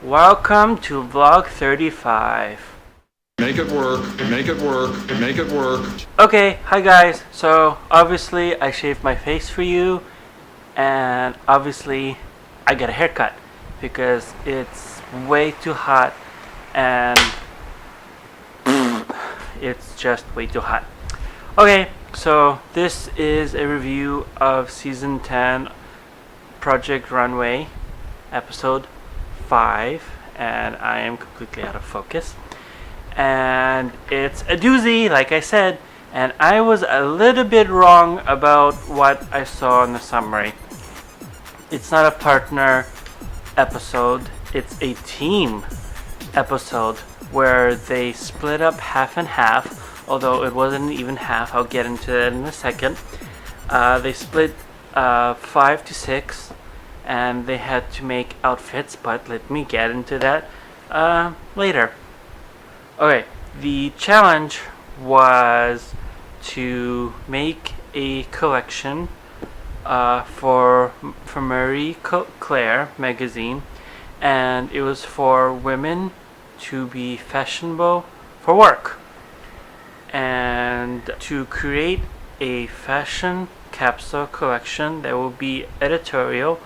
Welcome to vlog 35. Make it work, make it work, make it work. Okay, hi guys. So obviously I shaved my face for you, and obviously I got a haircut because it's way too hot and it's just way too hot. Okay, so this is a review of season 10 Project Runway episode 5, and I am completely out of focus. And it's a doozy, like I said, and I was a little bit wrong about what I saw in the summary. It's not a partner episode, it's a team episode where they split up half and half, although it wasn't even half. I'll get into that in a second. They split 5 to 6, and they had to make outfits, but let me get into that later. Okay, the challenge was to make a collection for Marie Clare magazine, and it was for women to be fashionable for work, and to create a fashion capsule collection that will be editorial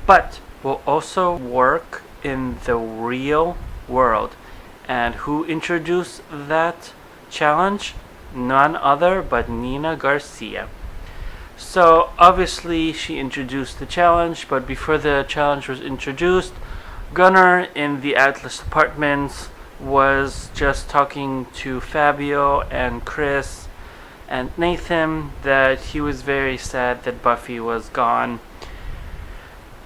but will also work in the real world. And who introduced that challenge? None other but Nina Garcia. So obviously she introduced the challenge, but before the challenge was introduced, Gunnar in the Atlas Apartments was just talking to Fabio and Chris and Nathan that he was very sad that Buffy was gone,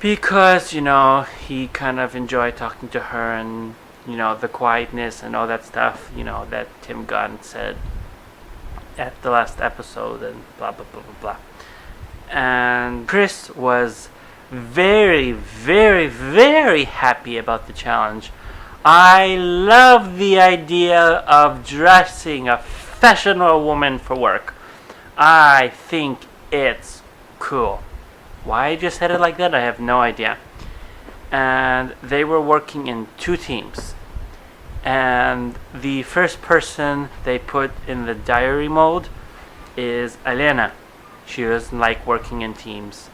because, he kind of enjoyed talking to her, and the quietness and all that stuff, that Tim Gunn said at the last episode, and blah blah blah blah blah. And Chris was very, very, very happy about the challenge. I love the idea of dressing a fashionable woman for work. I think it's cool. Why I just said it like that, I have no idea. And they were working in 2 teams. And the first person they put in the diary mode is Elena. She doesn't like working in teams.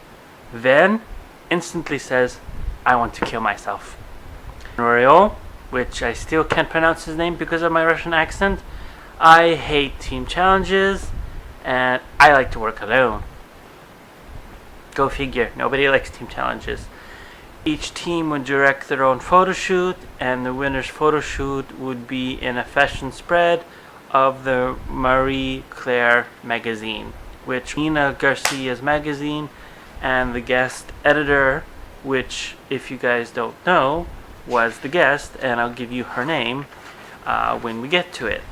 Then instantly says, I want to kill myself. Royal, which I still can't pronounce his name because of my Russian accent. I hate team challenges, and I like to work alone. Go figure, nobody likes team challenges. Each team would direct their own photo shoot, and the winner's photo shoot would be in a fashion spread of the Marie Clare magazine, which Nina Garcia's magazine, and the guest editor, which, if you guys don't know, was the guest, and I'll give you her name when we get to it.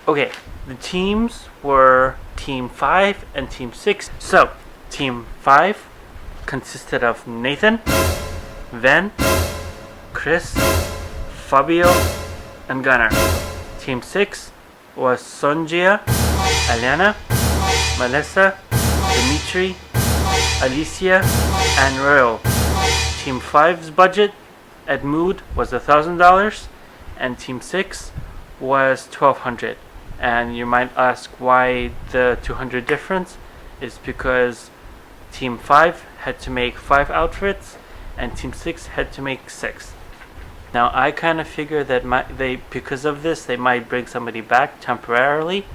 Okay, the teams were Team 5 and Team 6. So, Team 5 consisted of Nathan, Ven, Chris, Fabio, and Gunnar. Team 6 was Sonjia, Elena, Melissa, Dimitri, Alicia, and Royal. Team 5's budget at Mood was $1,000, and Team 6 was $1,200. And you might ask why the $200 difference is because Team 5 had to make 5 outfits, and Team 6 had to make 6. Now I kind of figure that because of this, they might bring somebody back temporarily,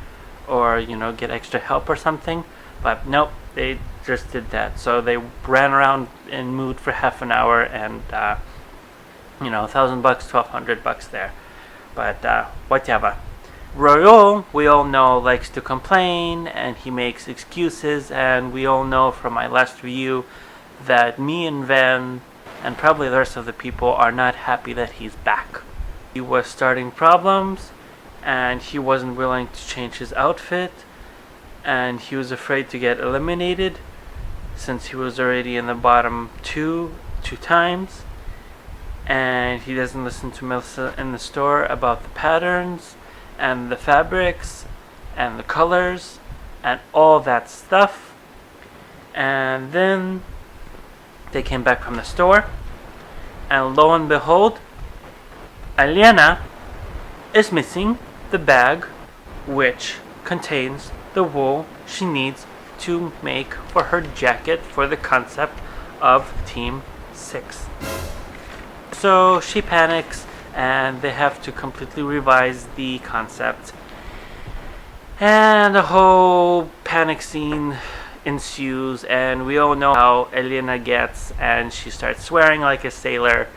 or get extra help or something. But nope, they just did that. So they ran around in Mood for half an hour, and $1,000, $1,200 there. But whatever. Royal, we all know, likes to complain, and he makes excuses, and we all know from my last review that me and Van, and probably the rest of the people, are not happy that he's back. He was starting problems, and he wasn't willing to change his outfit, and he was afraid to get eliminated since he was already in the bottom two times, and he doesn't listen to Melissa in the store about the patterns and the fabrics and the colors and all that stuff. And then they came back from the store, And lo and behold, Elena is missing the bag which contains the wool she needs to make for her jacket for the concept of Team 6. So she panics and they have to completely revise the concept. And the whole panic scene ensues, and we all know how Elena gets, and she starts swearing like a sailor,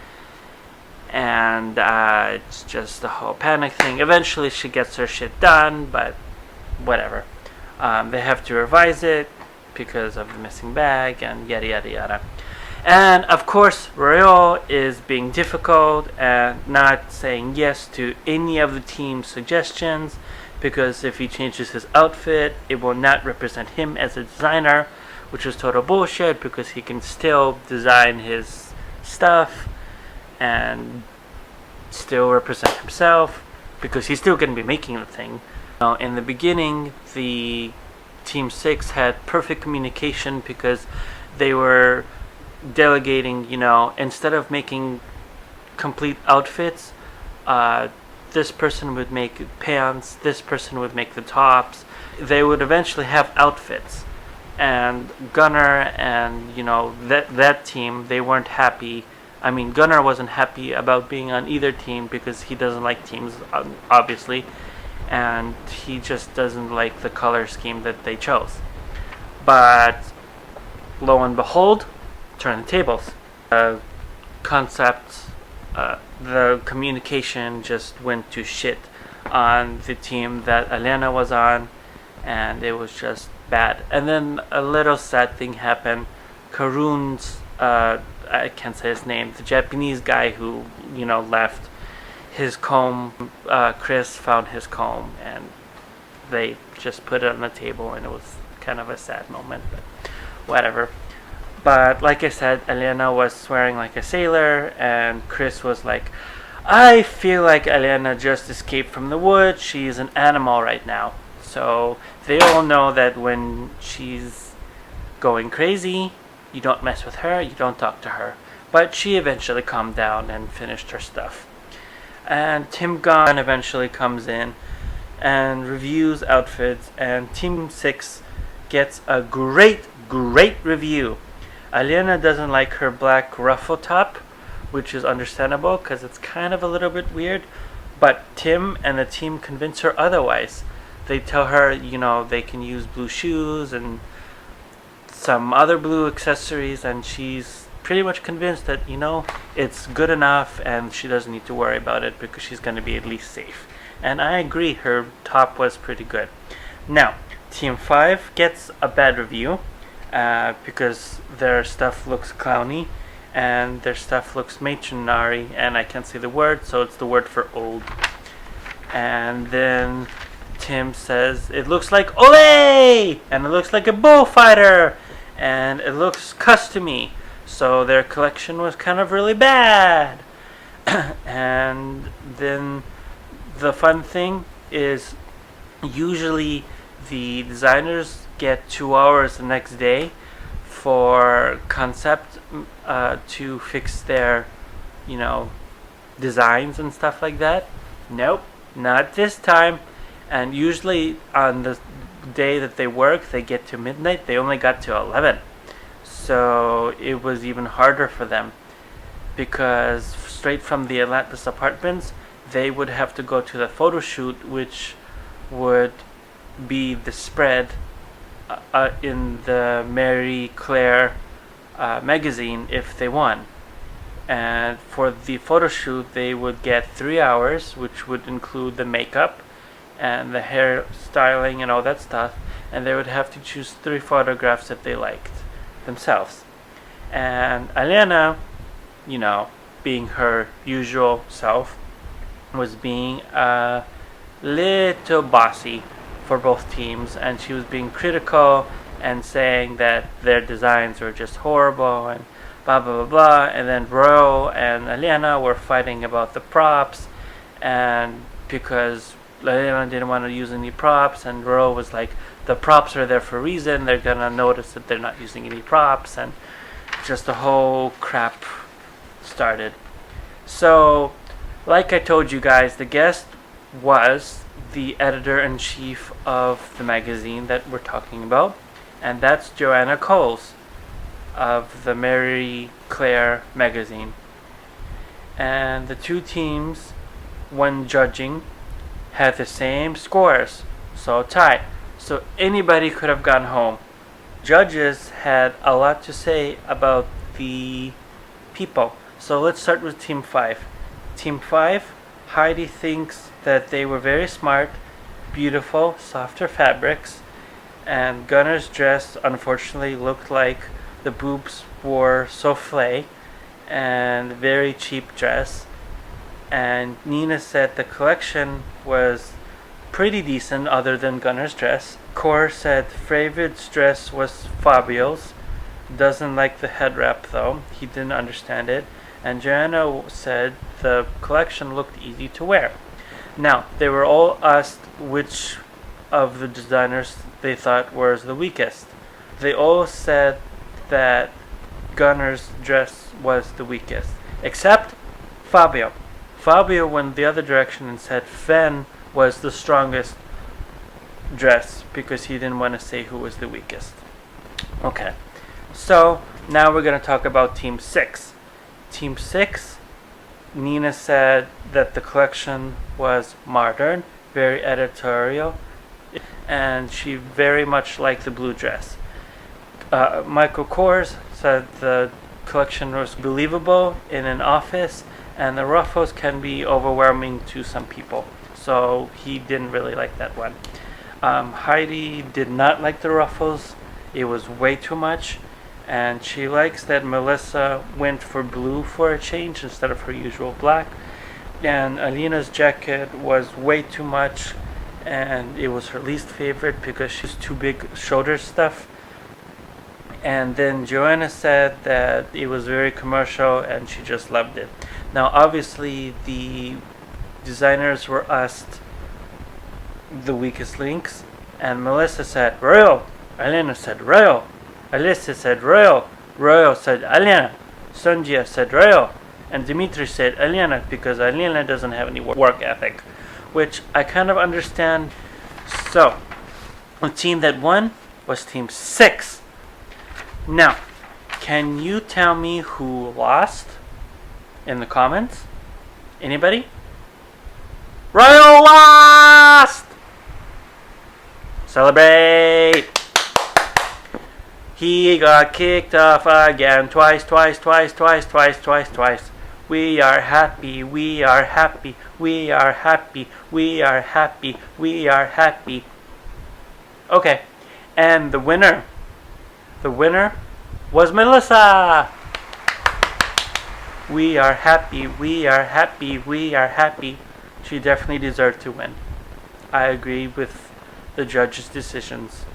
and it's just the whole panic thing. Eventually she gets her shit done, but whatever. They have to revise it because of the missing bag and yada yada yada. And of course Royal is being difficult and not saying yes to any of the team's suggestions, because if he changes his outfit, it will not represent him as a designer, which is total bullshit, because he can still design his stuff and still represent himself, because he's still going to be making the thing. Now, in the beginning, the Team 6 had perfect communication because they were delegating, instead of making complete outfits, this person would make pants, this person would make the tops. They would eventually have outfits. And Gunnar and, that team, they weren't happy. I mean, Gunnar wasn't happy about being on either team because he doesn't like teams, obviously. And he just doesn't like the color scheme that they chose. But lo and behold, turn the tables. The communication just went to shit on the team that Elena was on, and it was just bad. And then a little sad thing happened. Karun's, I can't say his name, the Japanese guy who, left his comb, Chris found his comb, and they just put it on the table, and it was kind of a sad moment, but whatever. But like I said, Elena was swearing like a sailor, and Chris was like, I feel like Elena just escaped from the woods. She's an animal right now. So they all know that when she's going crazy, you don't mess with her, you don't talk to her. But she eventually calmed down and finished her stuff. And Tim Gunn eventually comes in and reviews outfits, and Team 6 gets a great review. Elena doesn't like her black ruffle top, which is understandable because it's kind of a little bit weird, but Tim and the team convince her otherwise. They tell her, they can use blue shoes and some other blue accessories, and she's pretty much convinced that, it's good enough and she doesn't need to worry about it because she's going to be at least safe. And I agree, her top was pretty good. Now, Team 5 gets a bad review. Because their stuff looks clowny and their stuff looks matronary, and I can't say the word, so it's the word for old. And then Tim says it looks like Olay, and it looks like a bullfighter, and it looks custom-y, so their collection was kind of really bad. And then the fun thing is, usually the designers get 2 hours the next day for concept to fix their designs and stuff like that. Nope, not this time. And usually on the day that they work, they get to midnight. They only got to 11, so it was even harder for them, because straight from the Atlantis apartments they would have to go to the photo shoot, which would be the spread in the Mary Clare magazine if they won. And for the photo shoot they would get 3 hours, which would include the makeup and the hair styling and all that stuff, and they would have to choose 3 photographs that they liked themselves. And Elena, being her usual self, was being a little bossy for both teams, and she was being critical and saying that their designs were just horrible and blah blah blah blah. And then Ro and Elena were fighting about the props, and because Elena didn't want to use any props, and Ro was like, the props are there for a reason, they're gonna notice that they're not using any props, and just a whole crap started. So, like I told you guys, the guest was the editor-in-chief of the magazine that we're talking about, and that's Joanna Coles of the Mary Clare magazine. And the two teams, when judging, had the same scores, so tie. So anybody could have gone home. Judges had a lot to say about the people. So let's start with Team 5. Team 5, Heidi thinks that they were very smart, beautiful, softer fabrics, and Gunner's dress unfortunately looked like the boobs were souffle and very cheap dress. And Nina said the collection was pretty decent other than Gunner's dress. Core said Favorite's dress was Fabio's. Doesn't like the head wrap though. He didn't understand it. And Joanna said the collection looked easy to wear. Now, they were all asked which of the designers they thought was the weakest. They all said that Gunner's dress was the weakest, except Fabio. Fabio went the other direction and said Fen was the strongest dress because he didn't want to say who was the weakest. Okay, so now we're going to talk about Team 6. Team 6, Nina said that the collection was modern, very editorial, and she very much liked the blue dress. Michael Kors said the collection was believable in an office, and the ruffles can be overwhelming to some people. So he didn't really like that one. Heidi did not like the ruffles. It was way too much. And she likes that Melissa went for blue for a change instead of her usual black. And Alina's jacket was way too much, and it was her least favorite because she's too big shoulder stuff. And then Joanna said that it was very commercial and she just loved it. Now obviously the designers were asked the weakest links, and Melissa said Royal, Alina said Royal, Alyssa said Royal, Royal said Alina, Sonja said Royal, and Dimitri said Alina because Alina doesn't have any work ethic, which I kind of understand. So the team that won was Team 6. Now, can you tell me who lost in the comments? Anybody? Royal lost! Celebrate! He got kicked off again twice. We are happy, we are happy, we are happy, we are happy, we are happy. Okay, and the winner was Melissa! We are happy, we are happy, we are happy. She definitely deserved to win. I agree with the judges' decisions.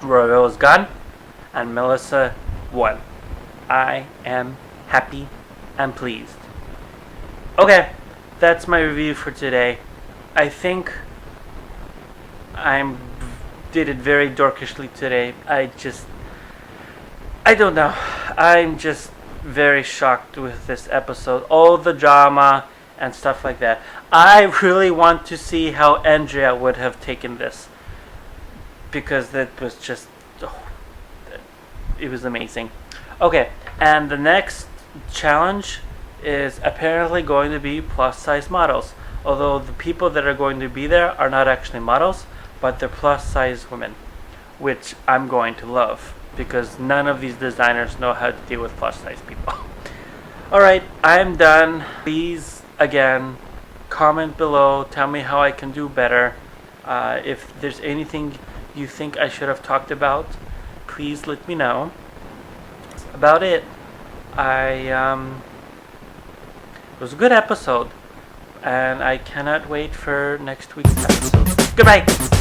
Royal is gone, and Melissa won. I am happy and pleased. Okay, that's my review for today. I think I did it very dorkishly today. I don't know. I'm just very shocked with this episode. All the drama and stuff like that. I really want to see how Andrea would have taken this, because that was just, it was amazing. Okay, and the next challenge is apparently going to be plus size models. Although the people that are going to be there are not actually models, but they're plus size women, which I'm going to love, because none of these designers know how to deal with plus size people. Alright, I'm done. Please, again, comment below, tell me how I can do better. If there's anything you think I should have talked about, please let me know. That's about it. It was a good episode, and I cannot wait for next week's episode. Goodbye!